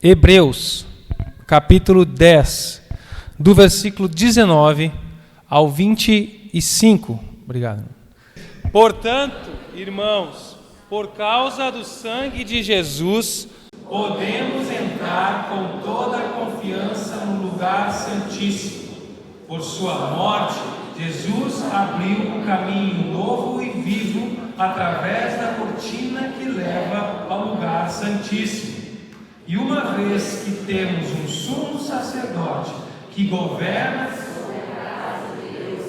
Hebreus, capítulo 10, do versículo 19 ao 25. Obrigado. Portanto, irmãos, por causa do sangue de Jesus, podemos entrar com toda a confiança no lugar santíssimo. Por sua morte, Jesus abriu um caminho novo e vivo através da cortina que leva ao lugar santíssimo. E uma vez que temos um sumo sacerdote que governa sobre a casa de Deus,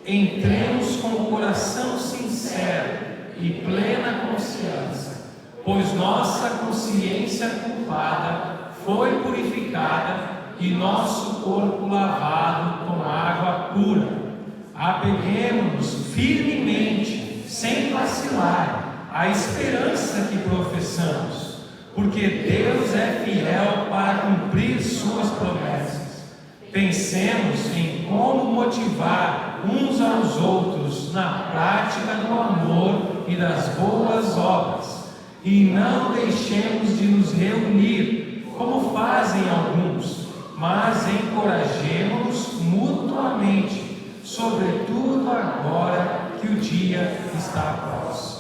entremos com o coração sincero e plena confiança, pois nossa consciência culpada foi purificada e nosso corpo lavado com água pura. Apeguemo-nos firmemente, sem vacilar, à esperança que professamos, porque Deus é fiel para cumprir suas promessas. Pensemos em como motivar uns aos outros na prática do amor e das boas obras, e não deixemos de nos reunir, como fazem alguns, mas encorajemo-nos mutuamente, sobretudo agora que o dia está próximo.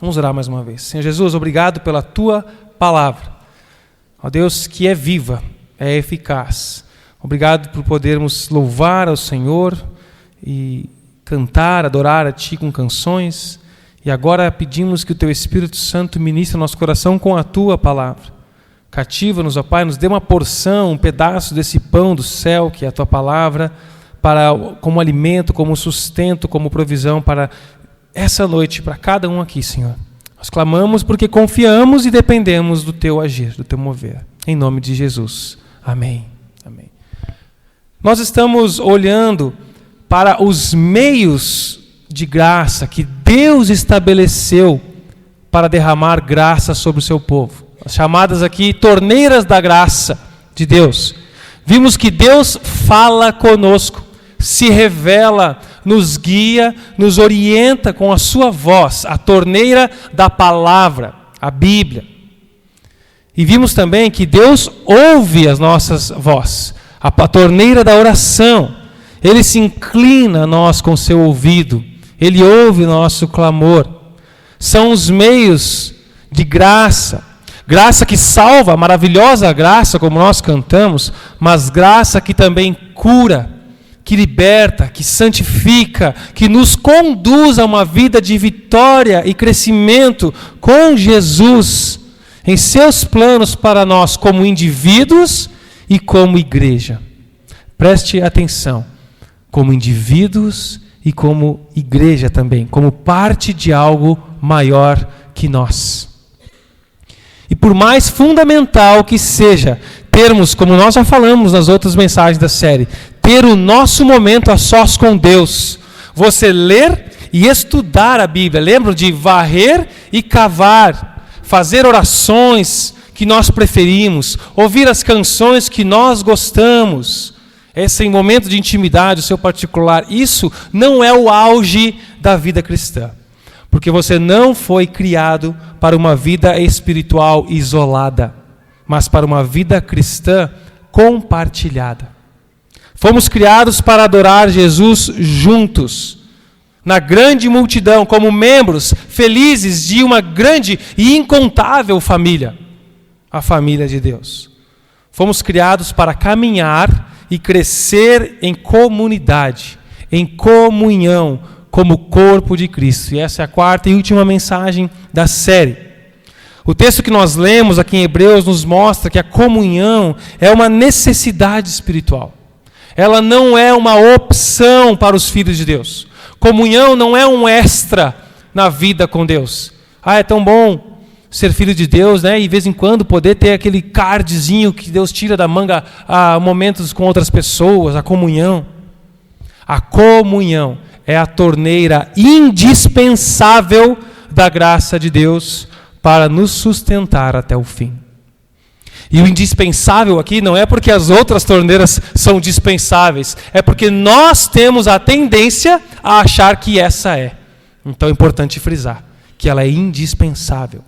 Vamos orar mais uma vez. Senhor Jesus, obrigado pela Tua palavra. Ó Deus, que é viva, é eficaz. Obrigado por podermos louvar ao Senhor e cantar, adorar a Ti com canções. E agora pedimos que o Teu Espírito Santo ministre nosso coração com a Tua palavra. Cativa-nos, ó Pai, nos dê uma porção, um pedaço desse pão do céu, que é a Tua palavra, como alimento, como sustento, como provisão para essa noite, para cada um aqui, Senhor. Nós clamamos porque confiamos e dependemos do Teu agir, do Teu mover. Em nome de Jesus. Amém. Amém. Nós estamos olhando para os meios de graça que Deus estabeleceu para derramar graça sobre o seu povo. As chamadas aqui torneiras da graça de Deus. Vimos que Deus fala conosco, se revela, nos guia, nos orienta com a sua voz, a torneira da palavra, a Bíblia. E vimos também que Deus ouve as nossas vozes, a torneira da oração. Ele se inclina a nós com seu ouvido, Ele ouve o nosso clamor. São os meios de graça, graça que salva, maravilhosa graça, como nós cantamos, mas graça que também cura, que liberta, que santifica, que nos conduz a uma vida de vitória e crescimento com Jesus, em seus planos para nós como indivíduos e como igreja. Preste atenção, como indivíduos e como igreja também, como parte de algo maior que nós. E por mais fundamental que seja termos, como nós já falamos nas outras mensagens da série, ter o nosso momento a sós com Deus. Você ler e estudar a Bíblia. Lembram de varrer e cavar, fazer orações que nós preferimos, ouvir as canções que nós gostamos. Esse momento de intimidade, o seu particular, isso não é o auge da vida cristã. Porque você não foi criado para uma vida espiritual isolada, mas para uma vida cristã compartilhada. Fomos criados para adorar Jesus juntos, na grande multidão, como membros felizes de uma grande e incontável família, a família de Deus. Fomos criados para caminhar e crescer em comunidade, em comunhão, como corpo de Cristo. E essa é a quarta e última mensagem da série. O texto que nós lemos aqui em Hebreus nos mostra que a comunhão é uma necessidade espiritual. Ela não é uma opção para os filhos de Deus. Comunhão não é um extra na vida com Deus. É tão bom ser filho de Deus, né? E de vez em quando poder ter aquele cardzinho que Deus tira da manga a momentos com outras pessoas, a comunhão. A comunhão é a torneira indispensável da graça de Deus para nos sustentar até o fim. E o indispensável aqui não é porque as outras torneiras são dispensáveis, é porque nós temos a tendência a achar que essa é. Então é importante frisar que ela é indispensável.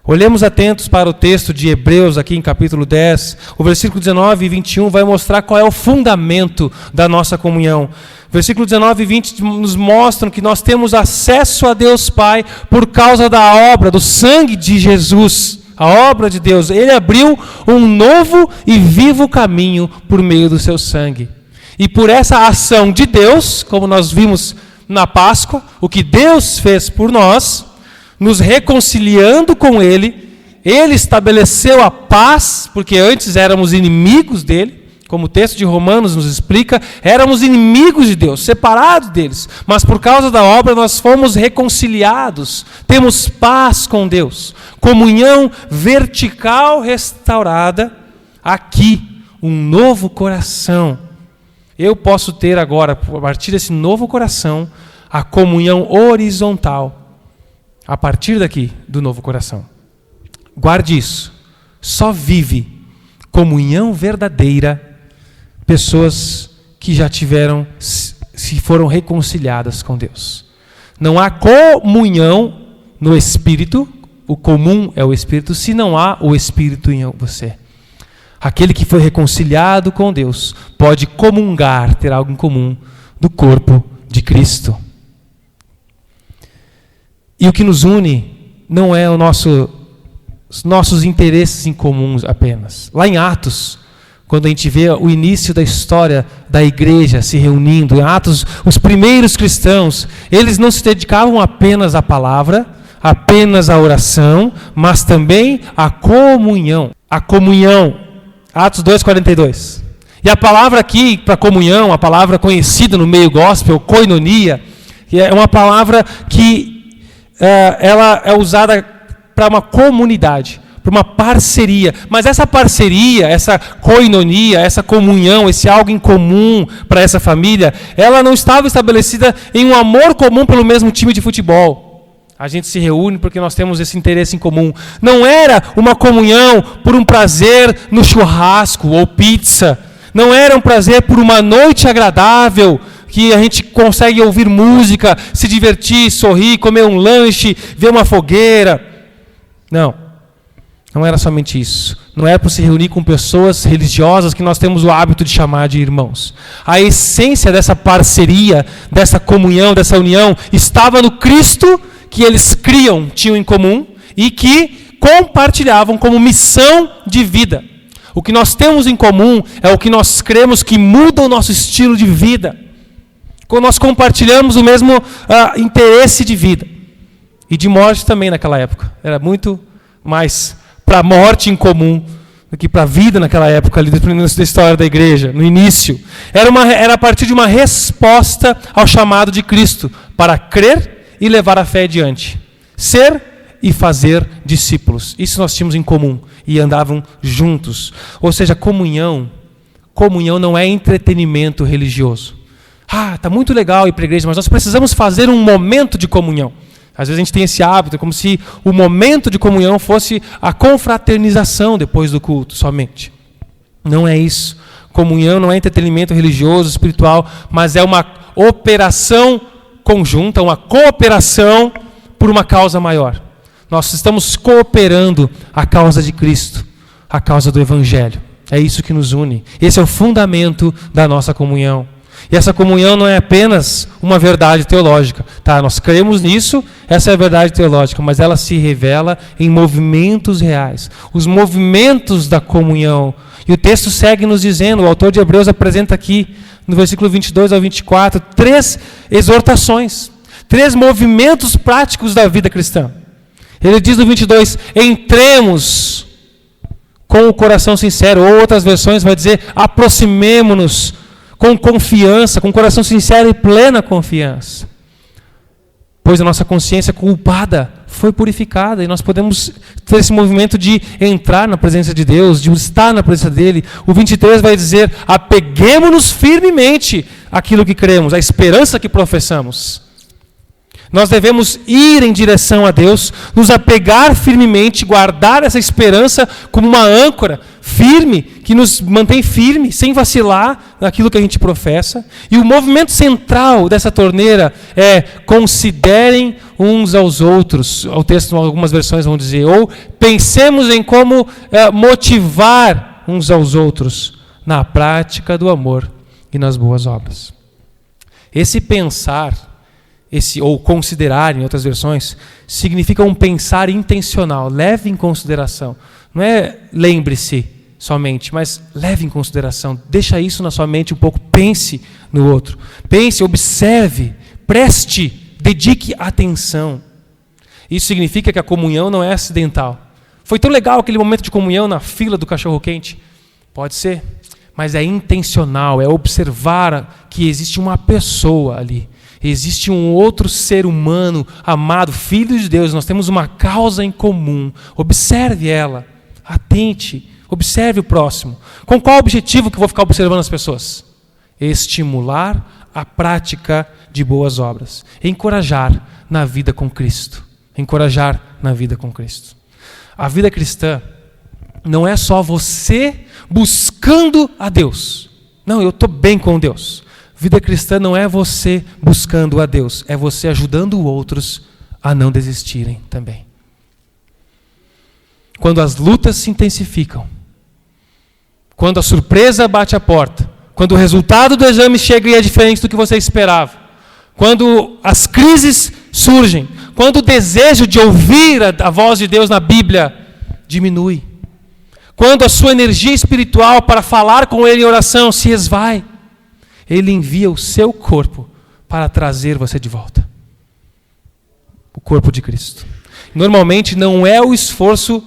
Olhemos atentos para o texto de Hebreus, aqui em capítulo 10. O versículo 19 e 21 vai mostrar qual é o fundamento da nossa comunhão. Versículo 19 e 20 nos mostram que nós temos acesso a Deus Pai por causa da obra, do sangue de Jesus. A obra de Deus. Ele abriu um novo e vivo caminho por meio do seu sangue. E por essa ação de Deus, como nós vimos na Páscoa, o que Deus fez por nós, nos reconciliando com Ele, Ele estabeleceu a paz, porque antes éramos inimigos dEle, como o texto de Romanos nos explica, éramos inimigos de Deus, separados deles, mas por causa da obra nós fomos reconciliados, temos paz com Deus, comunhão vertical restaurada, aqui, um novo coração. Eu posso ter agora, a partir desse novo coração, a comunhão horizontal, a partir daqui, do novo coração. Guarde isso. Só vive comunhão verdadeira pessoas que já tiveram, se foram reconciliadas com Deus. Não há comunhão no Espírito, o comum é o Espírito, se não há o Espírito em você. Aquele que foi reconciliado com Deus pode comungar, ter algo em comum, do corpo de Cristo. E o que nos une não é os nossos interesses em comuns apenas. Lá em Atos, quando a gente vê o início da história da igreja se reunindo, em Atos, os primeiros cristãos, eles não se dedicavam apenas à palavra, apenas à oração, mas também à comunhão. A comunhão. Atos 2:42. E a palavra aqui para comunhão, a palavra conhecida no meio gospel, koinonia, é uma palavra que ela é usada para uma comunidade, para uma parceria. Mas essa parceria, essa koinonia, essa comunhão, esse algo em comum para essa família, ela não estava estabelecida em um amor comum pelo mesmo time de futebol. A gente se reúne porque nós temos esse interesse em comum. Não era uma comunhão por um prazer no churrasco ou pizza. Não era um prazer por uma noite agradável, que a gente consegue ouvir música, se divertir, sorrir, comer um lanche, ver uma fogueira. Não era somente isso. Não era para se reunir com pessoas religiosas que nós temos o hábito de chamar de irmãos. A essência dessa parceria, dessa comunhão, dessa união, estava no Cristo que eles tinham em comum e que compartilhavam como missão de vida. O que nós temos em comum é o que nós cremos que muda o nosso estilo de vida. Quando nós compartilhamos o mesmo interesse de vida. E de morte também naquela época. Era muito mais para a morte em comum do que para a vida naquela época, ali dependendo da história da igreja, no início. Era a partir de uma resposta ao chamado de Cristo, para crer e levar a fé adiante. Ser e fazer discípulos. Isso nós tínhamos em comum. E andavam juntos. Ou seja, comunhão não é entretenimento religioso. Está muito legal ir para a igreja, mas nós precisamos fazer um momento de comunhão. Às vezes a gente tem esse hábito, como se o momento de comunhão fosse a confraternização depois do culto somente. Não é isso. Comunhão não é entretenimento religioso, espiritual, mas é uma operação conjunta, uma cooperação por uma causa maior. Nós estamos cooperando a causa de Cristo, a causa do Evangelho. É isso que nos une. Esse é o fundamento da nossa comunhão. E essa comunhão não é apenas uma verdade teológica. Nós cremos nisso, essa é a verdade teológica, mas ela se revela em movimentos reais. Os movimentos da comunhão. E o texto segue nos dizendo, o autor de Hebreus apresenta aqui, no versículo 22 ao 24, 3 exortações, 3 movimentos práticos da vida cristã. Ele diz no 22, entremos com o coração sincero, ou outras versões vai dizer, aproximemo-nos com confiança, com coração sincero e plena confiança. Pois a nossa consciência culpada foi purificada e nós podemos ter esse movimento de entrar na presença de Deus, de estar na presença dEle. O 23 vai dizer, apeguemo-nos firmemente àquilo que cremos, à esperança que professamos. Nós devemos ir em direção a Deus, nos apegar firmemente, guardar essa esperança como uma âncora firme, que nos mantém firme, sem vacilar naquilo que a gente professa. E o movimento central dessa torneira é: considerem uns aos outros. O texto, em algumas versões vão dizer, ou pensemos em como motivar uns aos outros na prática do amor e nas boas obras. Esse pensar, ou considerar, em outras versões, significa um pensar intencional. Leve em consideração. Não é lembre-se somente, mas leve em consideração. Deixa isso na sua mente um pouco. Pense no outro. Pense, observe, preste, dedique atenção. Isso significa que a comunhão não é acidental. Foi tão legal aquele momento de comunhão na fila do cachorro-quente? Pode ser, mas é intencional, é observar que existe uma pessoa ali. Existe um outro ser humano amado, filho de Deus. Nós temos uma causa em comum. Observe ela, atente, observe o próximo. Com qual objetivo que eu vou ficar observando as pessoas? Estimular a prática de boas obras. Encorajar na vida com Cristo. Encorajar na vida com Cristo. A vida cristã não é só você buscando a Deus. Não, eu estou bem com Deus. Vida cristã não é você buscando a Deus, é você ajudando outros a não desistirem também. Quando as lutas se intensificam, quando a surpresa bate a porta, quando o resultado do exame chega e é diferente do que você esperava, quando as crises surgem, quando o desejo de ouvir a voz de Deus na Bíblia diminui, quando a sua energia espiritual para falar com Ele em oração se esvai, Ele envia o seu corpo para trazer você de volta. O corpo de Cristo. Normalmente não é o esforço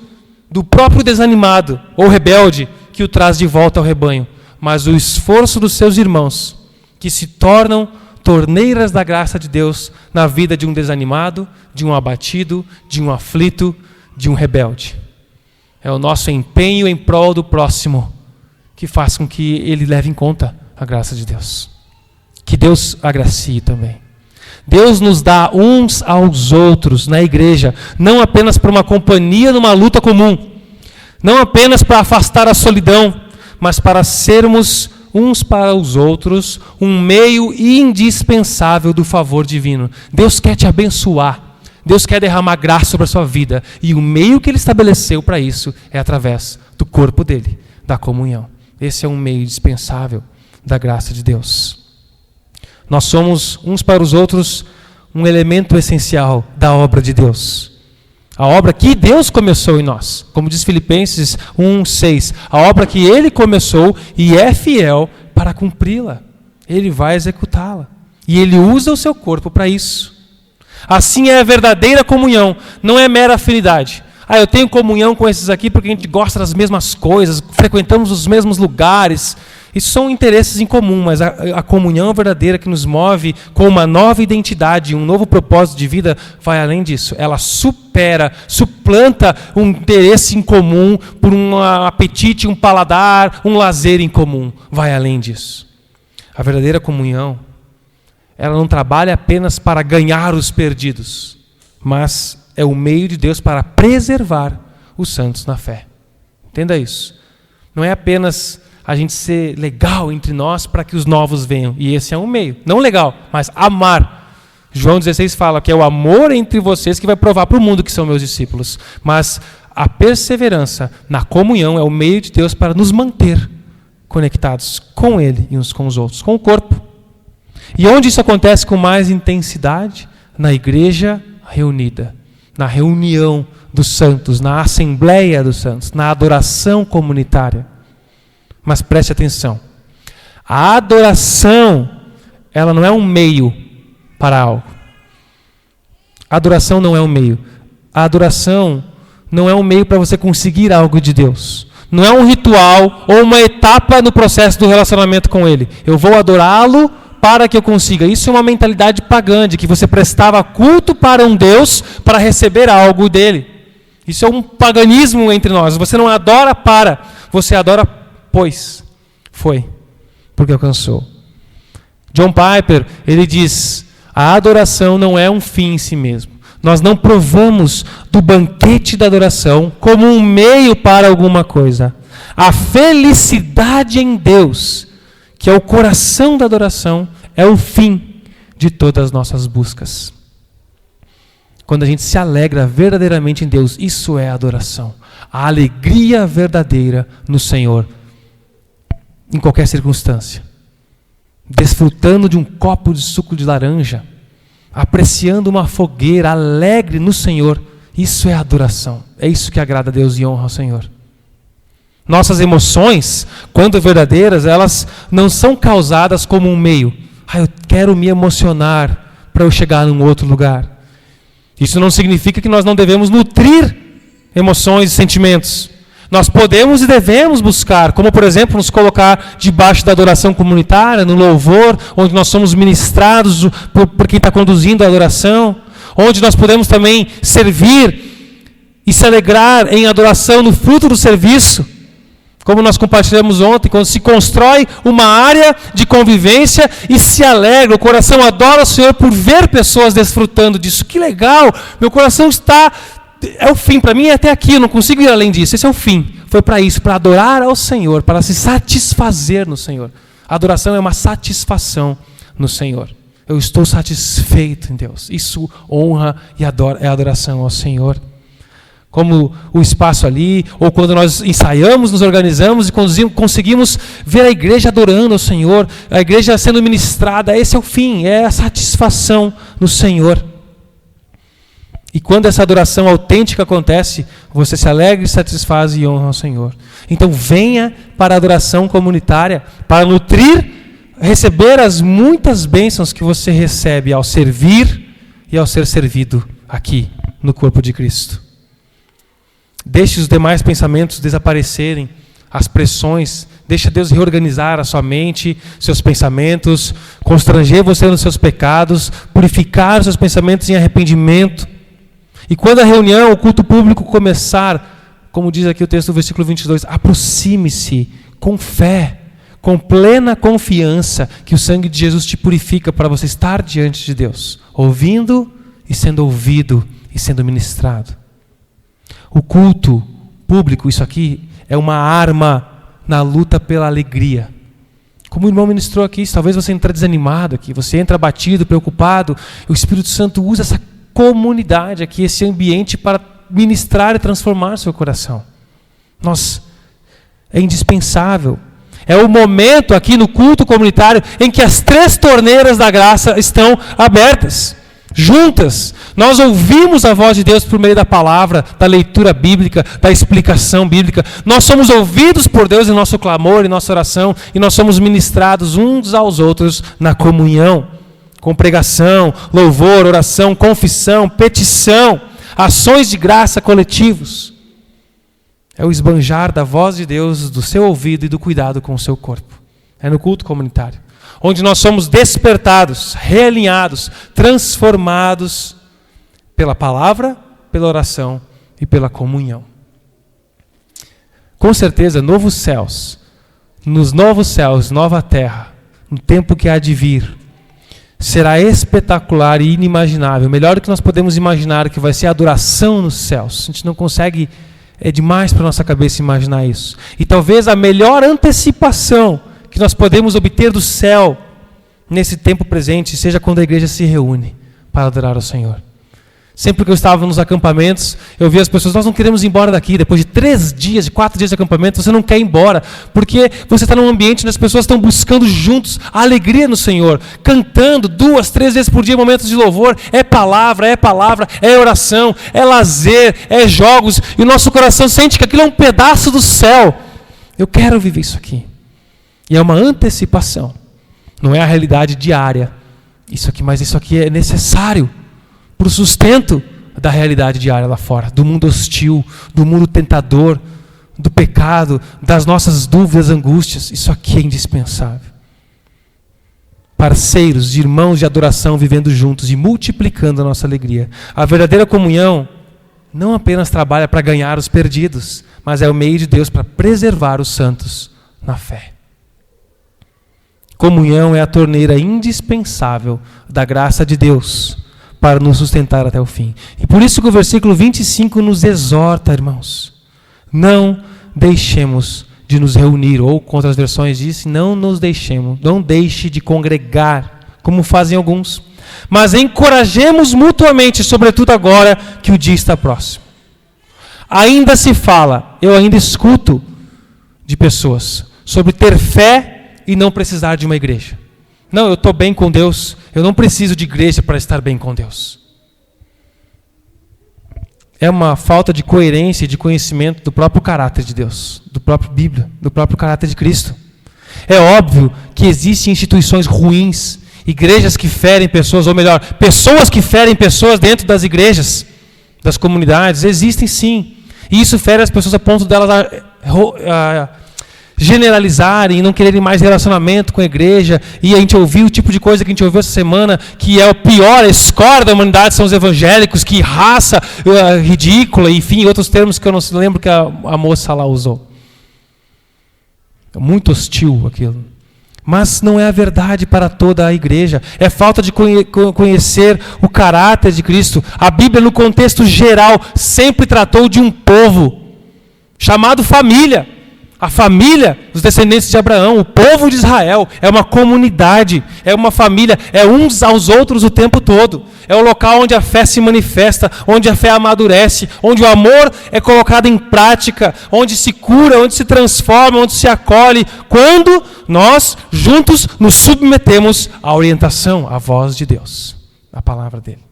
do próprio desanimado ou rebelde que o traz de volta ao rebanho, mas o esforço dos seus irmãos, que se tornam torneiras da graça de Deus na vida de um desanimado, de um abatido, de um aflito, de um rebelde. É o nosso empenho em prol do próximo que faz com que ele leve em conta a graça de Deus. Que Deus agracie também. Deus nos dá uns aos outros na igreja, não apenas para uma companhia numa luta comum, não apenas para afastar a solidão, mas para sermos uns para os outros um meio indispensável do favor divino. Deus quer te abençoar. Deus quer derramar graça sobre a sua vida. E o meio que Ele estabeleceu para isso é através do corpo dEle, da comunhão. Esse é um meio indispensável da graça de Deus. Nós somos uns para os outros um elemento essencial da obra de Deus. A obra que Deus começou em nós. Como diz Filipenses 1:6. A obra que Ele começou e é fiel para cumpri-la. Ele vai executá-la. E Ele usa o seu corpo para isso. Assim é a verdadeira comunhão, não é mera afinidade. Eu tenho comunhão com esses aqui porque a gente gosta das mesmas coisas, frequentamos os mesmos lugares. Isso são interesses em comum, mas a comunhão verdadeira que nos move com uma nova identidade, um novo propósito de vida, vai além disso. Ela suplanta um interesse em comum por um apetite, um paladar, um lazer em comum. Vai além disso. A verdadeira comunhão, ela não trabalha apenas para ganhar os perdidos, mas é o meio de Deus para preservar os santos na fé. Entenda isso. Não é apenas a gente ser legal entre nós para que os novos venham. E esse é um meio. Não legal, mas amar. João 16 fala que é o amor entre vocês que vai provar para o mundo que são meus discípulos. Mas a perseverança na comunhão é o meio de Deus para nos manter conectados com Ele e uns com os outros, com o corpo. E onde isso acontece com mais intensidade? Na igreja reunida, na reunião dos santos, na assembleia dos santos, na adoração comunitária. Mas preste atenção, a adoração, ela não é um meio para algo. A adoração não é um meio. A adoração não é um meio para você conseguir algo de Deus. Não é um ritual ou uma etapa no processo do relacionamento com Ele. Eu vou adorá-lo para que eu consiga. Isso é uma mentalidade pagã, de que você prestava culto para um Deus para receber algo dele. Isso é um paganismo entre nós. Você não adora para, você adora pois foi, porque alcançou. John Piper, ele diz, a adoração não é um fim em si mesmo. Nós não provamos do banquete da adoração como um meio para alguma coisa. A felicidade em Deus, que é o coração da adoração, é o fim de todas as nossas buscas. Quando a gente se alegra verdadeiramente em Deus, isso é adoração. A alegria verdadeira no Senhor, em qualquer circunstância. Desfrutando de um copo de suco de laranja, apreciando uma fogueira, alegre no Senhor, isso é adoração. É isso que agrada a Deus e honra ao Senhor. Nossas emoções, quando verdadeiras, elas não são causadas como um meio. Eu quero me emocionar para eu chegar num outro lugar. Isso não significa que nós não devemos nutrir emoções e sentimentos. Nós podemos e devemos buscar, como por exemplo, nos colocar debaixo da adoração comunitária, no louvor, onde nós somos ministrados por quem está conduzindo a adoração, onde nós podemos também servir e se alegrar em adoração no fruto do serviço, como nós compartilhamos ontem, quando se constrói uma área de convivência e se alegra, o coração adora o Senhor por ver pessoas desfrutando disso. Que legal! Meu coração está... É o fim, para mim é até aqui, eu não consigo ir além disso. Esse é o fim. Foi para isso, para adorar ao Senhor, para se satisfazer no Senhor. A adoração é uma satisfação no Senhor. Eu estou satisfeito em Deus. Isso honra e é adoração ao Senhor. Como o espaço ali, ou quando nós ensaiamos, nos organizamos e conseguimos ver a igreja adorando ao Senhor, a igreja sendo ministrada, esse é o fim, é a satisfação no Senhor. E quando essa adoração autêntica acontece, você se alegra, satisfaz e honra ao Senhor. Então venha para a adoração comunitária, para nutrir, receber as muitas bênçãos que você recebe ao servir e ao ser servido aqui no corpo de Cristo. Deixe os demais pensamentos desaparecerem, as pressões, deixa Deus reorganizar a sua mente, seus pensamentos, constranger você nos seus pecados, purificar os seus pensamentos em arrependimento. E quando a reunião, o culto público começar, como diz aqui o texto do versículo 22, aproxime-se com fé, com plena confiança que o sangue de Jesus te purifica para você estar diante de Deus, ouvindo e sendo ouvido e sendo ministrado. O culto público, isso aqui, é uma arma na luta pela alegria. Como o irmão ministrou aqui, talvez você entre desanimado aqui, você entra abatido, preocupado, o Espírito Santo usa essa comunidade aqui, esse ambiente para ministrar e transformar seu coração. É indispensável. É o momento aqui no culto comunitário em que as 3 torneiras da graça estão abertas, juntas. Nós ouvimos a voz de Deus por meio da palavra, da leitura bíblica, da explicação bíblica. Nós somos ouvidos por Deus em nosso clamor, em nossa oração, e nós somos ministrados uns aos outros na comunhão, com pregação, louvor, oração, confissão, petição, ações de graça coletivos. É o esbanjar da voz de Deus, do seu ouvido e do cuidado com o seu corpo. É no culto comunitário, onde nós somos despertados, realinhados, transformados pela palavra, pela oração e pela comunhão. Com certeza, novos céus, nos novos céus, nova terra, no tempo que há de vir, será espetacular e inimaginável, melhor do que nós podemos imaginar, que vai ser a adoração nos céus. A gente não consegue, é demais para a nossa cabeça imaginar isso. E talvez a melhor antecipação que nós podemos obter do céu nesse tempo presente seja quando a igreja se reúne para adorar ao Senhor. Sempre que eu estava nos acampamentos, eu via as pessoas, nós não queremos ir embora daqui. Depois de 3 dias, de 4 dias de acampamento, você não quer ir embora, porque você está num ambiente onde as pessoas estão buscando juntos a alegria no Senhor, cantando 2, 3 vezes por dia momentos de louvor. É palavra, é oração, é lazer, é jogos, e o nosso coração sente que aquilo é um pedaço do céu. Eu quero viver isso aqui. E é uma antecipação, não é a realidade diária. Mas isso aqui é necessário para o sustento da realidade diária lá fora, do mundo hostil, do mundo tentador, do pecado, das nossas dúvidas, angústias. Isso aqui é indispensável. Parceiros, de irmãos de adoração vivendo juntos e multiplicando a nossa alegria. A verdadeira comunhão não apenas trabalha para ganhar os perdidos, mas é o meio de Deus para preservar os santos na fé. Comunhão é a torneira indispensável da graça de Deus para nos sustentar até o fim. E por isso que o versículo 25 nos exorta, irmãos, não deixemos de nos reunir, ou com outras versões diz, não nos deixemos, não deixe de congregar, como fazem alguns, mas encorajemos mutuamente, sobretudo agora que o dia está próximo. Ainda se fala, eu ainda escuto de pessoas, sobre ter fé e não precisar de uma igreja. Não, eu estou bem com Deus, eu não preciso de igreja para estar bem com Deus. É uma falta de coerência e de conhecimento do próprio caráter de Deus, do próprio Bíblia, do próprio caráter de Cristo. É óbvio que existem instituições ruins, igrejas que ferem pessoas, ou melhor, pessoas que ferem pessoas dentro das igrejas, das comunidades, existem sim. E isso fere as pessoas a ponto delas generalizarem e não quererem mais relacionamento com a igreja. E a gente ouviu o tipo de coisa que a gente ouviu essa semana, que é o pior, a escória da humanidade são os evangélicos, que raça ridícula, enfim, outros termos que eu não lembro que a moça lá usou. É muito hostil aquilo. Mas não é a verdade para toda a igreja. É falta de conhecer o caráter de Cristo. A Bíblia, no contexto geral, sempre tratou de um povo chamado família. A família dos descendentes de Abraão, o povo de Israel, é uma comunidade, é uma família, é uns aos outros o tempo todo. É o local onde a fé se manifesta, onde a fé amadurece, onde o amor é colocado em prática, onde se cura, onde se transforma, onde se acolhe, quando nós juntos nos submetemos à orientação, à voz de Deus, à palavra dele.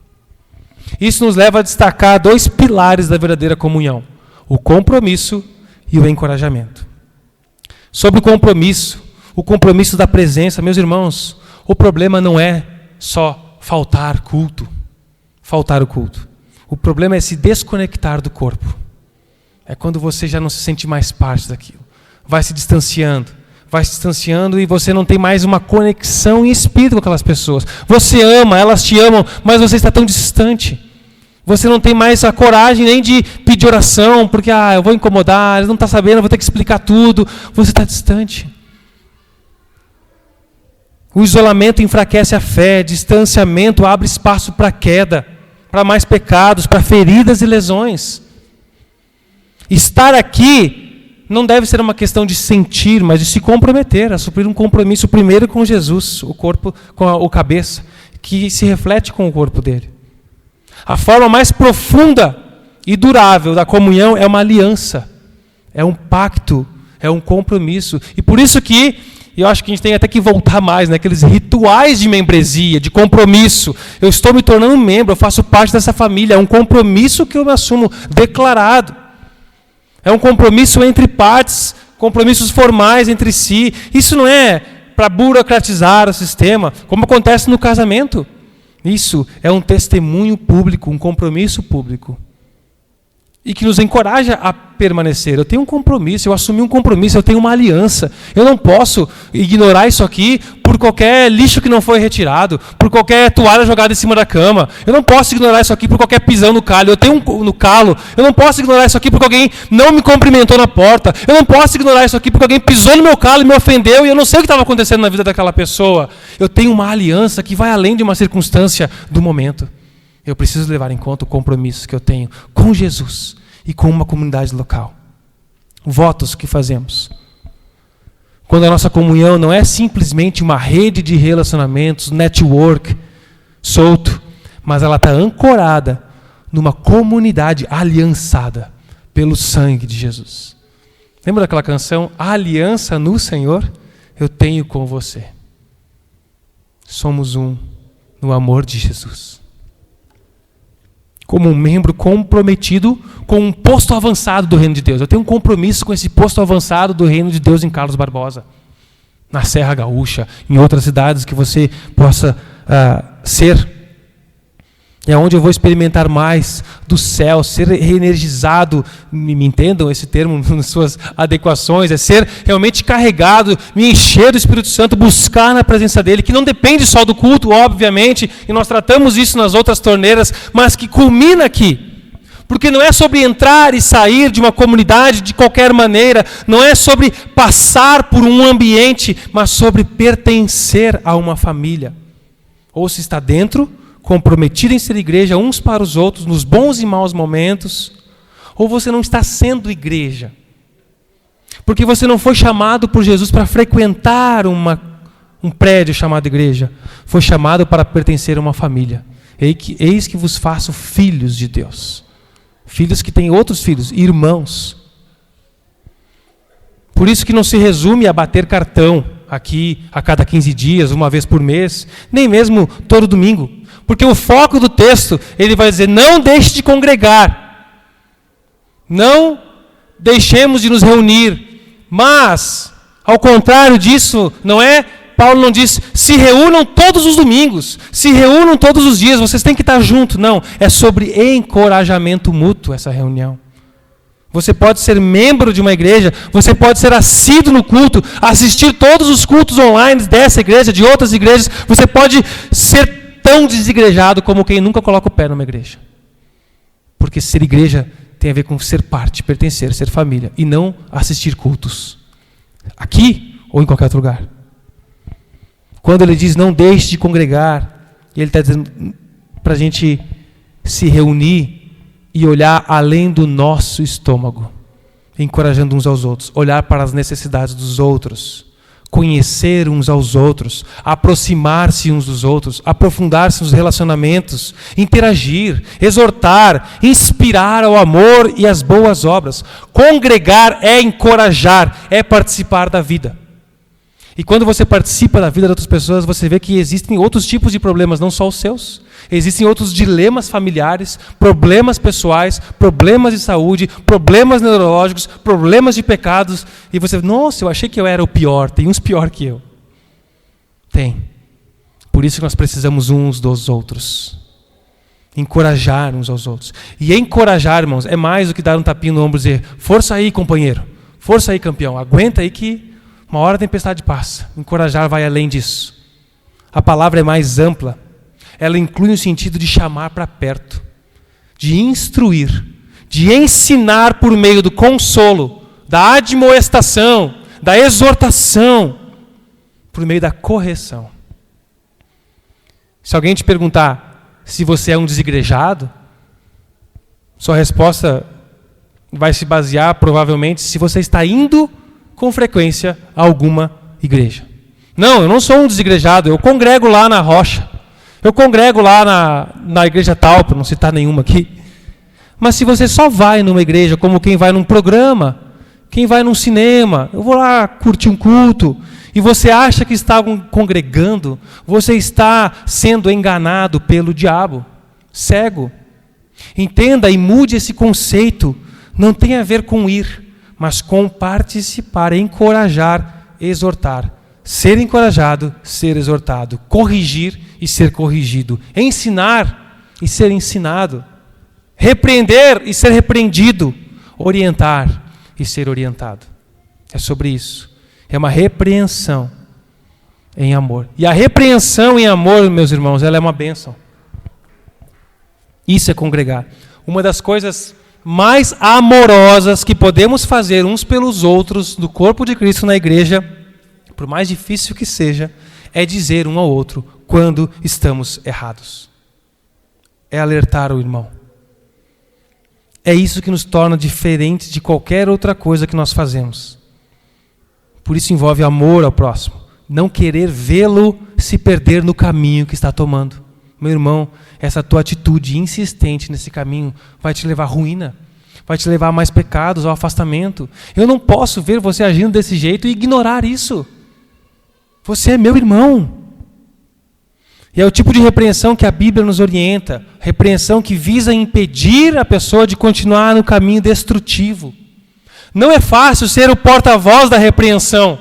Isso nos leva a destacar dois pilares da verdadeira comunhão: o compromisso e o encorajamento. Sobre o compromisso da presença, meus irmãos, o problema não é só faltar o culto. O problema é se desconectar do corpo. É quando você já não se sente mais parte daquilo. Vai se distanciando e você não tem mais uma conexão em espírito com aquelas pessoas. Você ama, elas te amam, mas você está tão distante. Você não tem mais a coragem nem de pedir oração, porque eu vou incomodar, ele não está sabendo, eu vou ter que explicar tudo. Você está distante. O isolamento enfraquece a fé, distanciamento abre espaço para queda, para mais pecados, para feridas e lesões. Estar aqui não deve ser uma questão de sentir, mas de se comprometer, a suprir um compromisso primeiro com Jesus, o corpo, com o cabeça, que se reflete com o corpo dele. A forma mais profunda e durável da comunhão é uma aliança, é um pacto, é um compromisso. E por isso que, eu acho que a gente tem até que voltar mais naqueles rituais de membresia, de compromisso. Eu estou me tornando membro, eu faço parte dessa família, é um compromisso que eu me assumo declarado. É um compromisso entre partes, compromissos formais entre si. Isso não é para burocratizar o sistema, como acontece no casamento. Isso é um testemunho público, um compromisso público. E que nos encoraja a permanecer. Eu tenho um compromisso, eu assumi um compromisso, eu tenho uma aliança. Eu não posso ignorar isso aqui por qualquer lixo que não foi retirado, por qualquer toalha jogada em cima da cama. Eu não posso ignorar isso aqui por qualquer pisão no calo. No calo. Eu não posso ignorar isso aqui porque alguém não me cumprimentou na porta. Eu não posso ignorar isso aqui porque alguém pisou no meu calo e me ofendeu e eu não sei o que estava acontecendo na vida daquela pessoa. Eu tenho uma aliança que vai além de uma circunstância do momento. Eu preciso levar em conta o compromisso que eu tenho com Jesus e com uma comunidade local. Votos que fazemos. Quando a nossa comunhão não é simplesmente uma rede de relacionamentos, network, solto, mas ela está ancorada numa comunidade aliançada pelo sangue de Jesus. Lembra daquela canção? A aliança no Senhor eu tenho com você. Somos um no amor de Jesus. Como um membro comprometido com um posto avançado do reino de Deus. Eu tenho um compromisso com esse posto avançado do reino de Deus em Carlos Barbosa, na Serra Gaúcha, em outras cidades que você possa ser. É onde eu vou experimentar mais do céu, ser reenergizado, me entendam esse termo nas suas adequações, é ser realmente carregado, me encher do Espírito Santo, buscar na presença dele, que não depende só do culto, obviamente, e nós tratamos isso nas outras torneiras, mas que culmina aqui. Porque não é sobre entrar e sair de uma comunidade de qualquer maneira, não é sobre passar por um ambiente, mas sobre pertencer a uma família. Ou se está dentro, comprometido em ser igreja uns para os outros, nos bons e maus momentos, ou você não está sendo igreja. Porque você não foi chamado por Jesus para frequentar um prédio chamado igreja. Foi chamado para pertencer a uma família. Eis que vos faço filhos de Deus. Filhos que têm outros filhos, irmãos. Por isso que não se resume a bater cartão aqui a cada 15 dias, uma vez por mês, nem mesmo todo domingo. Porque o foco do texto, ele vai dizer, não deixe de congregar. Não deixemos de nos reunir. Mas, ao contrário disso, não é? Paulo não diz, se reúnam todos os domingos, se reúnam todos os dias, vocês têm que estar juntos. Não, é sobre encorajamento mútuo essa reunião. Você pode ser membro de uma igreja, você pode ser assíduo no culto, assistir todos os cultos online dessa igreja, de outras igrejas. Você pode ser tão desigrejado como quem nunca coloca o pé numa igreja. Porque ser igreja tem a ver com ser parte, pertencer, ser família, e não assistir cultos. Aqui ou em qualquer outro lugar. Quando ele diz não deixe de congregar, ele está dizendo para a gente se reunir e olhar além do nosso estômago, encorajando uns aos outros, olhar para as necessidades dos outros, conhecer uns aos outros, aproximar-se uns dos outros, aprofundar-se nos relacionamentos, interagir, exortar, inspirar ao amor e às boas obras. Congregar é encorajar, é participar da vida. E quando você participa da vida de outras pessoas, você vê que existem outros tipos de problemas, não só os seus. Existem outros dilemas familiares, problemas pessoais, problemas de saúde, problemas neurológicos, problemas de pecados. E você, nossa, eu achei que eu era o pior. Tem uns pior que eu. Tem. Por isso que nós precisamos uns dos outros. Encorajar uns aos outros. E encorajar, irmãos, é mais do que dar um tapinho no ombro e dizer, força aí, companheiro. Força aí, campeão. Aguenta aí que uma hora a tempestade passa. Encorajar vai além disso. A palavra é mais ampla. Ela inclui o sentido de chamar para perto, de instruir, de ensinar por meio do consolo, da admoestação, da exortação, por meio da correção. Se alguém te perguntar se você é um desigrejado, sua resposta vai se basear provavelmente se você está indo com frequência a alguma igreja. Não, eu não sou um desigrejado, eu congrego lá na Rocha. Eu congrego lá na igreja tal, para não citar nenhuma aqui. Mas se você só vai numa igreja como quem vai num programa, quem vai num cinema, eu vou lá curtir um culto, e você acha que está congregando, você está sendo enganado pelo diabo, cego. Entenda e mude esse conceito. Não tem a ver com ir, mas com participar, encorajar, exortar. Ser encorajado, ser exortado. Corrigir e ser corrigido. Ensinar e ser ensinado. Repreender e ser repreendido. Orientar e ser orientado. É sobre isso. É uma repreensão em amor. E a repreensão em amor, meus irmãos, ela é uma bênção. Isso é congregar. Uma das coisas mais amorosas que podemos fazer uns pelos outros no corpo de Cristo na igreja, por mais difícil que seja, é dizer um ao outro quando estamos errados. É alertar o irmão. É isso que nos torna diferentes de qualquer outra coisa que nós fazemos. Por isso envolve amor ao próximo. Não querer vê-lo se perder no caminho que está tomando. Meu irmão, essa tua atitude insistente nesse caminho vai te levar à ruína. Vai te levar a mais pecados, ao afastamento. Eu não posso ver você agindo desse jeito e ignorar isso. Você é meu irmão. E é o tipo de repreensão que a Bíblia nos orienta. Repreensão que visa impedir a pessoa de continuar no caminho destrutivo. Não é fácil ser o porta-voz da repreensão,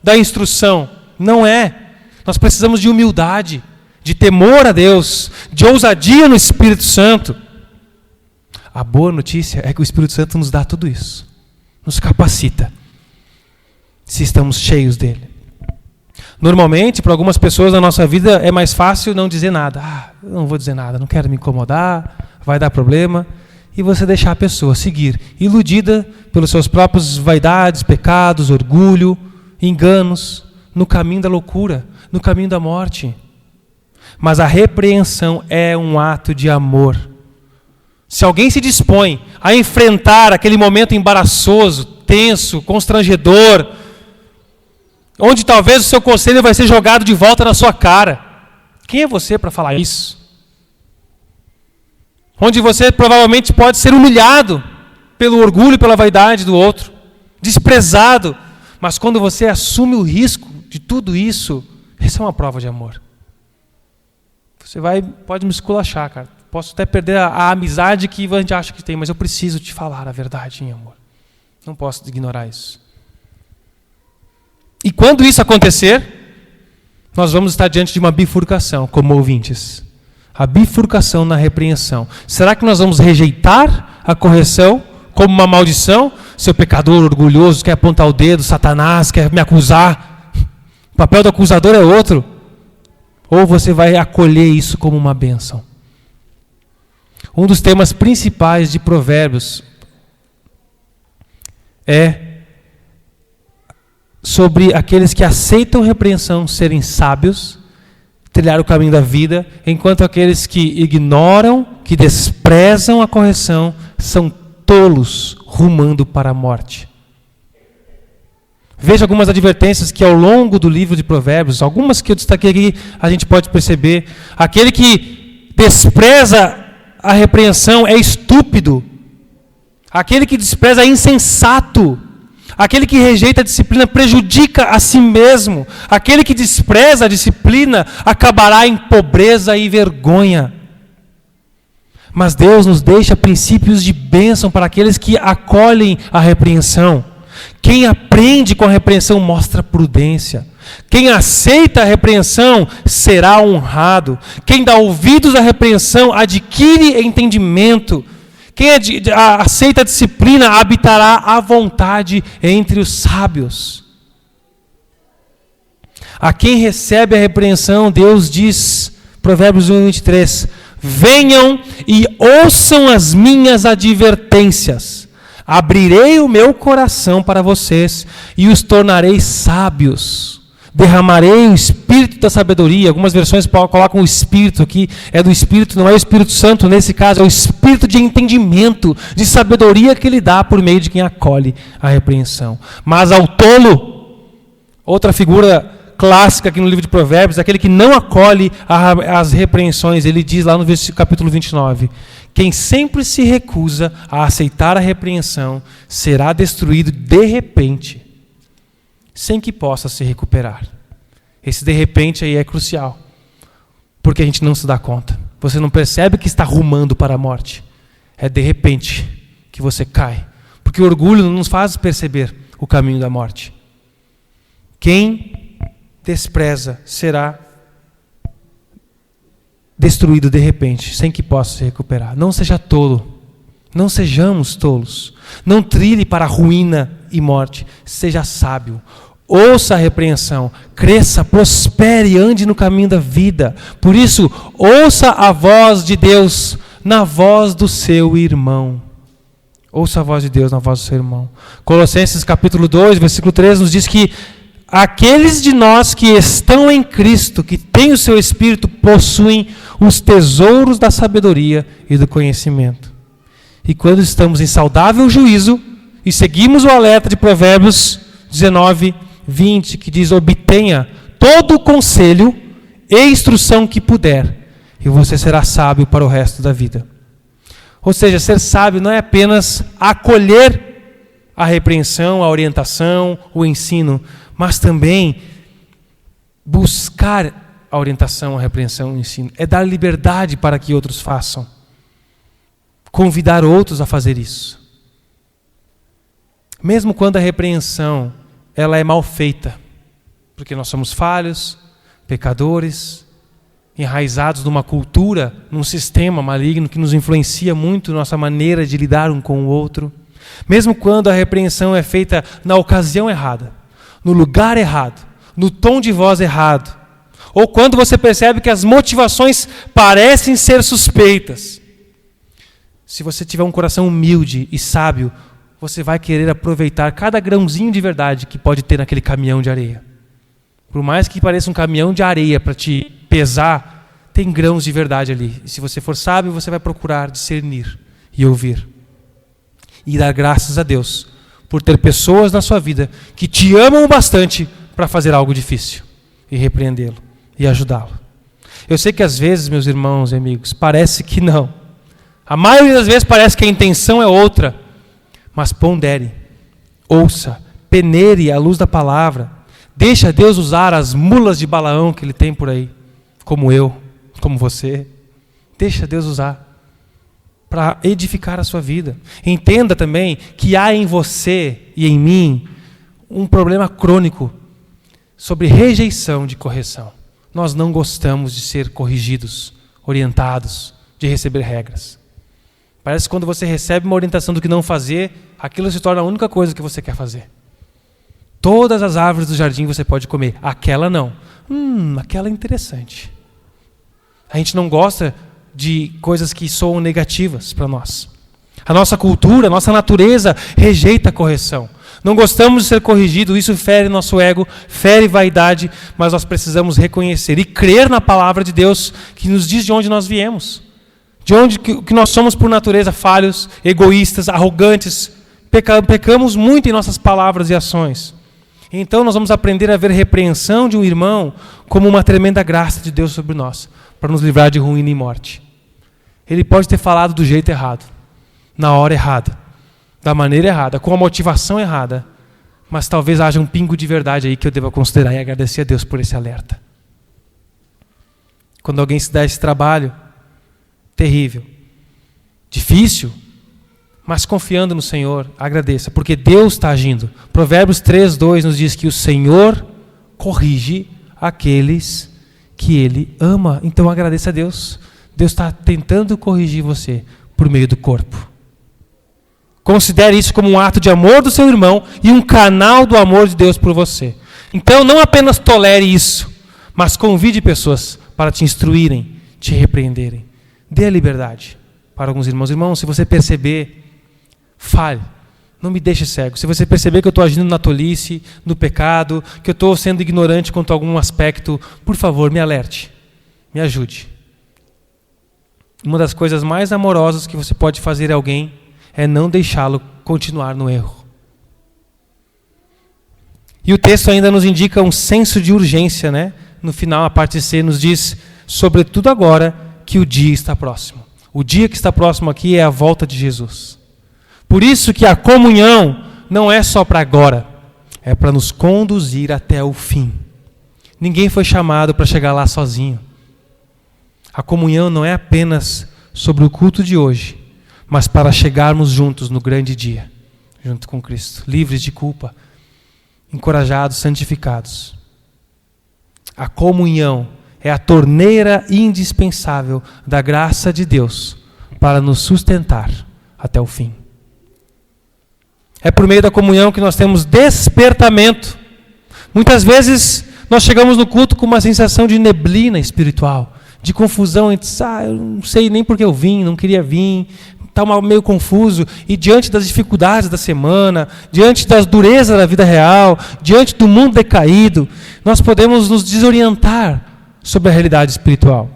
da instrução. Não é. Nós precisamos de humildade, de temor a Deus, de ousadia no Espírito Santo. A boa notícia é que o Espírito Santo nos dá tudo isso. Nos capacita. Se estamos cheios dele. Normalmente, para algumas pessoas na nossa vida, é mais fácil não dizer nada. Eu não vou dizer nada, não quero me incomodar, vai dar problema. E você deixar a pessoa seguir, iludida pelos seus próprios vaidades, pecados, orgulho, enganos, no caminho da loucura, no caminho da morte. Mas a repreensão é um ato de amor. Se alguém se dispõe a enfrentar aquele momento embaraçoso, tenso, constrangedor, onde talvez o seu conselho vai ser jogado de volta na sua cara. Quem é você para falar isso? Onde você provavelmente pode ser humilhado pelo orgulho e pela vaidade do outro, desprezado, mas quando você assume o risco de tudo isso, essa é uma prova de amor. Você pode me esculachar, cara. Posso até perder a amizade que a gente acha que tem, mas eu preciso te falar a verdade em amor. Não posso ignorar isso. E quando isso acontecer, nós vamos estar diante de uma bifurcação, como ouvintes. A bifurcação na repreensão. Será que nós vamos rejeitar a correção como uma maldição? Seu pecador orgulhoso quer apontar o dedo, Satanás quer me acusar. O papel do acusador é outro. Ou você vai acolher isso como uma bênção. Um dos temas principais de Provérbios é sobre aqueles que aceitam repreensão serem sábios, trilhar o caminho da vida, enquanto aqueles que ignoram, que desprezam a correção, são tolos rumando para a morte. Veja algumas advertências que ao longo do livro de Provérbios, algumas que eu destaquei aqui, a gente pode perceber. Aquele que despreza a repreensão é estúpido. Aquele que despreza é insensato. Aquele que rejeita a disciplina prejudica a si mesmo. Aquele que despreza a disciplina acabará em pobreza e vergonha. Mas Deus nos deixa princípios de bênção para aqueles que acolhem a repreensão. Quem aprende com a repreensão mostra prudência. Quem aceita a repreensão será honrado. Quem dá ouvidos à repreensão adquire entendimento. Quem aceita a disciplina habitará à vontade entre os sábios. A quem recebe a repreensão, Deus diz, Provérbios 1:23, venham e ouçam as minhas advertências. Abrirei o meu coração para vocês e os tornarei sábios. Derramarei o espírito da sabedoria. Algumas versões colocam o espírito aqui. É do espírito, não é o Espírito Santo nesse caso. É o espírito de entendimento, de sabedoria que ele dá por meio de quem acolhe a repreensão. Mas ao tolo, outra figura clássica aqui no livro de Provérbios, aquele que não acolhe as repreensões. Ele diz lá no capítulo 29, quem sempre se recusa a aceitar a repreensão será destruído de repente, sem que possa se recuperar. Esse de repente aí é crucial, porque a gente não se dá conta. Você não percebe que está rumando para a morte. É de repente que você cai, porque o orgulho não nos faz perceber o caminho da morte. Quem despreza será destruído de repente, sem que possa se recuperar. Não seja tolo. Não sejamos tolos. Não trilhe para a ruína e morte. Seja sábio. Ouça a repreensão. Cresça, prospere e ande no caminho da vida. Por isso, ouça a voz de Deus na voz do seu irmão. Ouça a voz de Deus na voz do seu irmão. Colossenses capítulo 2, versículo 13 nos diz que aqueles de nós que estão em Cristo, que têm o seu Espírito, possuem os tesouros da sabedoria e do conhecimento. E quando estamos em saudável juízo e seguimos o alerta de Provérbios 19:20, que diz, obtenha todo o conselho e instrução que puder, e você será sábio para o resto da vida. Ou seja, ser sábio não é apenas acolher a repreensão, a orientação, o ensino, mas também buscar a orientação, a repreensão, o ensino. É dar liberdade para que outros façam. Convidar outros a fazer isso. Mesmo quando a repreensão ela é mal feita, porque nós somos falhos, pecadores, enraizados numa cultura, num sistema maligno que nos influencia muito nossa maneira de lidar um com o outro. Mesmo quando a repreensão é feita na ocasião errada, no lugar errado, no tom de voz errado, ou quando você percebe que as motivações parecem ser suspeitas. Se você tiver um coração humilde e sábio, você vai querer aproveitar cada grãozinho de verdade que pode ter naquele caminhão de areia. Por mais que pareça um caminhão de areia para te pesar, tem grãos de verdade ali. E se você for sábio, você vai procurar discernir e ouvir. E dar graças a Deus por ter pessoas na sua vida que te amam o bastante para fazer algo difícil e repreendê-lo e ajudá-lo. Eu sei que às vezes, meus irmãos e amigos, parece que não. A maioria das vezes parece que a intenção é outra. Mas pondere, ouça, peneire à luz da palavra. Deixa Deus usar as mulas de Balaão que Ele tem por aí, como eu, como você. Deixa Deus usar para edificar a sua vida. Entenda também que há em você e em mim um problema crônico sobre rejeição de correção. Nós não gostamos de ser corrigidos, orientados, de receber regras. Parece que quando você recebe uma orientação do que não fazer, aquilo se torna a única coisa que você quer fazer. Todas as árvores do jardim você pode comer, aquela não. Aquela é interessante. A gente não gosta de coisas que soam negativas para nós. A nossa cultura, a nossa natureza rejeita a correção. Não gostamos de ser corrigidos, isso fere nosso ego, fere vaidade, mas nós precisamos reconhecer e crer na palavra de Deus que nos diz de onde nós viemos. De onde que nós somos por natureza falhos, egoístas, arrogantes, pecamos muito em nossas palavras e ações. Então nós vamos aprender a ver a repreensão de um irmão como uma tremenda graça de Deus sobre nós, para nos livrar de ruína e morte. Ele pode ter falado do jeito errado, na hora errada, da maneira errada, com a motivação errada, mas talvez haja um pingo de verdade aí que eu deva considerar e agradecer a Deus por esse alerta. Quando alguém se dá esse trabalho, terrível, difícil, mas confiando no Senhor, agradeça, porque Deus está agindo. Provérbios 3:2 nos diz que o Senhor corrige aqueles que Ele ama. Então agradeça a Deus. Deus está tentando corrigir você por meio do corpo. Considere isso como um ato de amor do seu irmão e um canal do amor de Deus por você. Então não apenas tolere isso, mas convide pessoas para te instruírem, te repreenderem. Dê a liberdade para alguns irmãos. Irmãos, se você perceber, fale. Não me deixe cego. Se você perceber que eu estou agindo na tolice, no pecado, que eu estou sendo ignorante quanto a algum aspecto, por favor, me alerte. Me ajude. Uma das coisas mais amorosas que você pode fazer a alguém é não deixá-lo continuar no erro. E o texto ainda nos indica um senso de urgência, né? No final, a parte C nos diz, sobretudo agora, que o dia está próximo. O dia que está próximo aqui é a volta de Jesus. Por isso que a comunhão não é só para agora, é para nos conduzir até o fim. Ninguém foi chamado para chegar lá sozinho. A comunhão não é apenas sobre o culto de hoje, mas para chegarmos juntos no grande dia, junto com Cristo, livres de culpa, encorajados, santificados. A comunhão é a torneira indispensável da graça de Deus para nos sustentar até o fim. É por meio da comunhão que nós temos despertamento. Muitas vezes nós chegamos no culto com uma sensação de neblina espiritual, de confusão entre, eu não sei nem porque eu vim, não queria vir, está meio confuso, e diante das dificuldades da semana, diante das durezas da vida real, diante do mundo decaído, nós podemos nos desorientar sobre a realidade espiritual,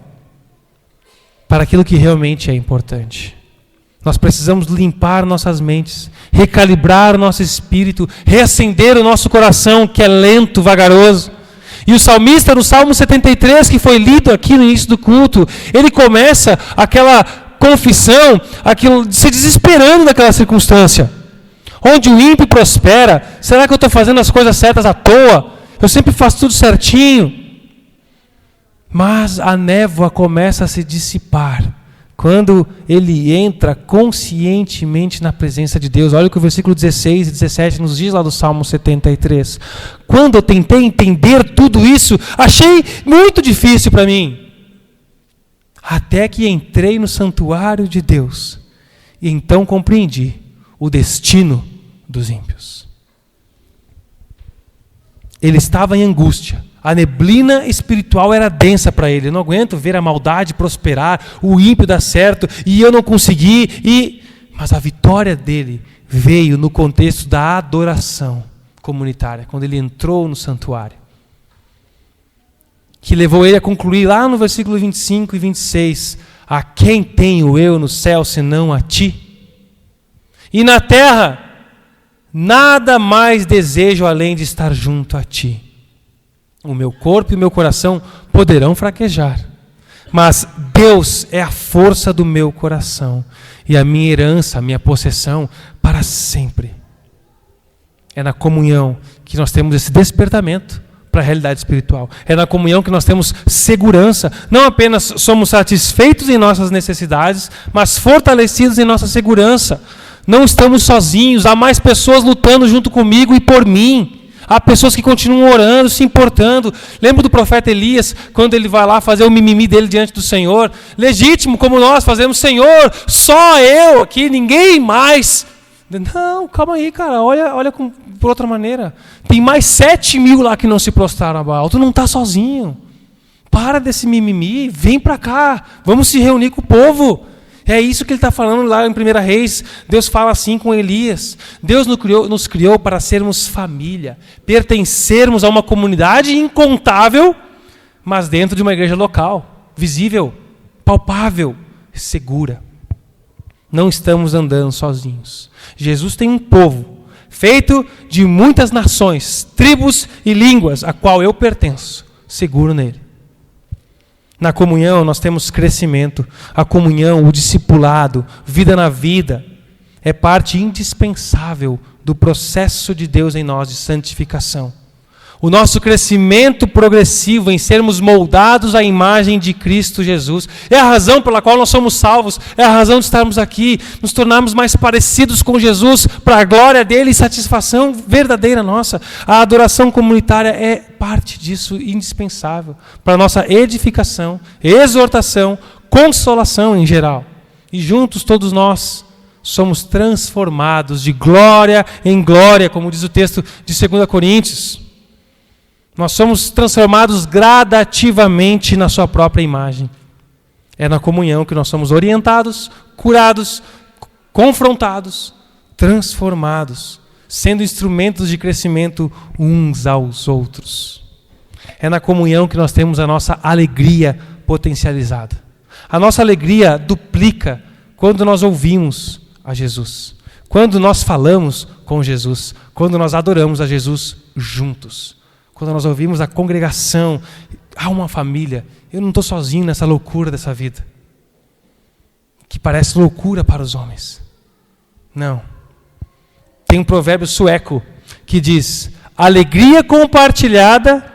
para aquilo que realmente é importante. Nós precisamos limpar nossas mentes, recalibrar o nosso espírito, reacender o nosso coração, que é lento, vagaroso. E o salmista, no Salmo 73, que foi lido aqui no início do culto, ele começa aquela confissão, se desesperando daquela circunstância. Onde o ímpio prospera, será que eu estou fazendo as coisas certas à toa? Eu sempre faço tudo certinho. Mas a névoa começa a se dissipar quando ele entra conscientemente na presença de Deus. Olha o que o versículo 16 e 17 nos diz lá do Salmo 73. Quando eu tentei entender tudo isso, achei muito difícil para mim. Até que entrei no santuário de Deus e então compreendi o destino dos ímpios. Ele estava em angústia. A neblina espiritual era densa para ele. Eu não aguento ver a maldade prosperar, o ímpio dar certo, e eu não consegui. Mas a vitória dele veio no contexto da adoração comunitária, quando ele entrou no santuário. Que levou ele a concluir lá no versículo 25 e 26, a quem tenho eu no céu senão a ti? E na terra Nada mais desejo além de estar junto a ti. O meu corpo e o meu coração poderão fraquejar, mas Deus é a força do meu coração e a minha herança, a minha possessão para sempre. É na comunhão que nós temos esse despertamento para a realidade espiritual. É na comunhão que nós temos segurança. Não apenas somos satisfeitos em nossas necessidades, mas fortalecidos em nossa segurança. Não estamos sozinhos, há mais pessoas lutando junto comigo e por mim. Há pessoas que continuam orando, se importando. Lembro do profeta Elias, quando ele vai lá fazer o mimimi dele diante do Senhor. Legítimo, como nós fazemos, Senhor, só eu aqui, ninguém mais. Não, calma aí, cara, olha por outra maneira. Tem mais 7.000 lá que não se prostraram a Baal. Tu não está sozinho. Para desse mimimi, vem para cá, vamos se reunir com o povo. É isso que ele está falando lá em 1 Reis. Deus fala assim com Elias. Deus nos criou para sermos família, pertencermos a uma comunidade incontável, mas dentro de uma igreja local, visível, palpável, segura. Não estamos andando sozinhos. Jesus tem um povo feito de muitas nações, tribos e línguas, a qual eu pertenço, seguro nele. Na comunhão nós temos crescimento. A comunhão, o discipulado, vida na vida, é parte indispensável do processo de Deus em nós de santificação. O nosso crescimento progressivo em sermos moldados à imagem de Cristo Jesus é a razão pela qual nós somos salvos, é a razão de estarmos aqui, nos tornarmos mais parecidos com Jesus, para a glória dele e satisfação verdadeira nossa. A adoração comunitária é parte disso, indispensável, para a nossa edificação, exortação, consolação em geral. E juntos todos nós somos transformados de glória em glória, como diz o texto de 2 Coríntios. Nós somos transformados gradativamente na sua própria imagem. É na comunhão que nós somos orientados, curados, confrontados, transformados, sendo instrumentos de crescimento uns aos outros. É na comunhão que nós temos a nossa alegria potencializada. A nossa alegria duplica quando nós ouvimos a Jesus, quando nós falamos com Jesus, quando nós adoramos a Jesus juntos. Quando nós ouvimos a congregação, há uma família, eu não estou sozinho nessa loucura dessa vida, que parece loucura para os homens. Não. Tem um provérbio sueco que diz: alegria compartilhada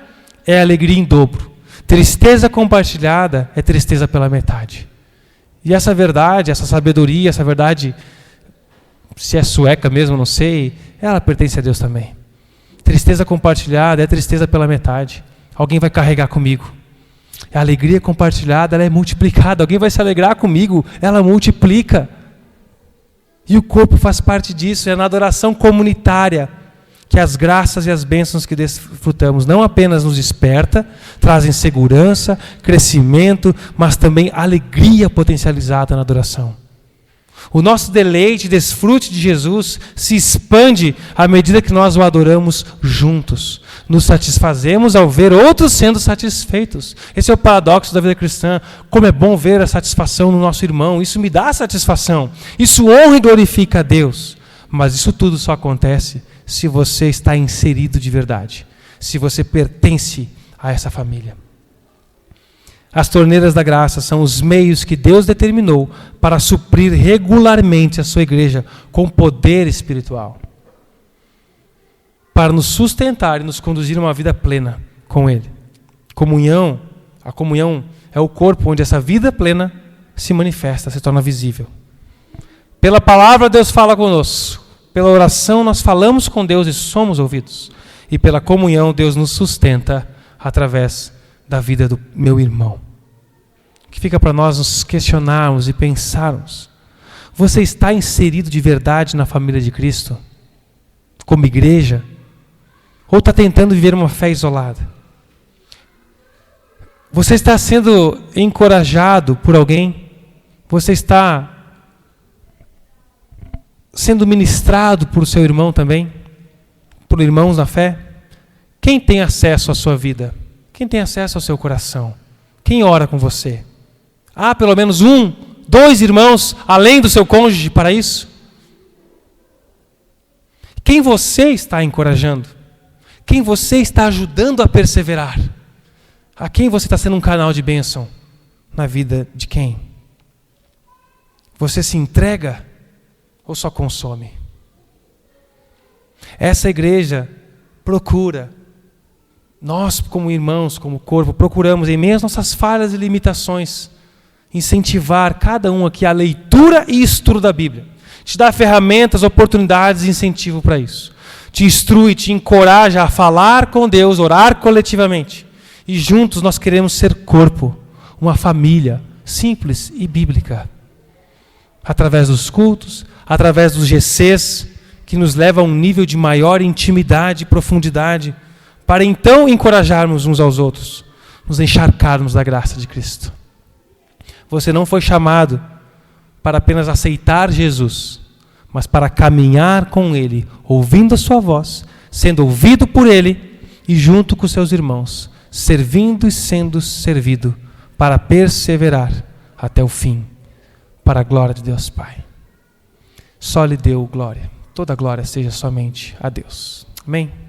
é alegria em dobro. Tristeza compartilhada é tristeza pela metade. E essa verdade, essa sabedoria, essa verdade, se é sueca mesmo, não sei, ela pertence a Deus também. Tristeza compartilhada é tristeza pela metade. Alguém vai carregar comigo. A alegria compartilhada, ela é multiplicada. Alguém vai se alegrar comigo, ela multiplica. E o corpo faz parte disso. É na adoração comunitária que as graças e as bênçãos que desfrutamos não apenas nos desperta, trazem segurança, crescimento, mas também alegria potencializada na adoração. O nosso deleite, desfrute de Jesus se expande à medida que nós o adoramos juntos. Nos satisfazemos ao ver outros sendo satisfeitos. Esse é o paradoxo da vida cristã. Como é bom ver a satisfação no nosso irmão. Isso me dá satisfação. Isso honra e glorifica a Deus. Mas isso tudo só acontece se você está inserido de verdade. Se você pertence a essa família. As torneiras da graça são os meios que Deus determinou para suprir regularmente a sua igreja com poder espiritual. Para nos sustentar e nos conduzir a uma vida plena com Ele. A comunhão é o corpo onde essa vida plena se manifesta, se torna visível. Pela palavra Deus fala conosco. Pela oração nós falamos com Deus e somos ouvidos. E pela comunhão Deus nos sustenta através da vida do meu irmão. Que fica para nós nos questionarmos e pensarmos: você está inserido de verdade na família de Cristo? Como igreja? Ou está tentando viver uma fé isolada? Você está sendo encorajado por alguém? Você está sendo ministrado por seu irmão também? Por irmãos na fé? Quem tem acesso à sua vida? Quem tem acesso ao seu coração? Quem ora com você? Há pelo menos 1, 2 irmãos além do seu cônjuge para isso? Quem você está encorajando? Quem você está ajudando a perseverar? A quem você está sendo um canal de bênção na vida de quem? Você se entrega ou só consome? Essa igreja procura, nós como irmãos, como corpo, procuramos em meio às nossas falhas e limitações, incentivar cada um aqui a leitura e estudo da Bíblia. Te dá ferramentas, oportunidades e incentivo para isso. Te instrui, te encoraja a falar com Deus, orar coletivamente. E juntos nós queremos ser corpo, uma família simples e bíblica. Através dos cultos, através dos GCs, que nos leva a um nível de maior intimidade e profundidade, para então encorajarmos uns aos outros, nos encharcarmos da graça de Cristo. Você não foi chamado para apenas aceitar Jesus, mas para caminhar com Ele, ouvindo a sua voz, sendo ouvido por Ele e junto com seus irmãos, servindo e sendo servido, para perseverar até o fim, para a glória de Deus Pai. Só lhe deu glória. Toda glória seja somente a Deus. Amém?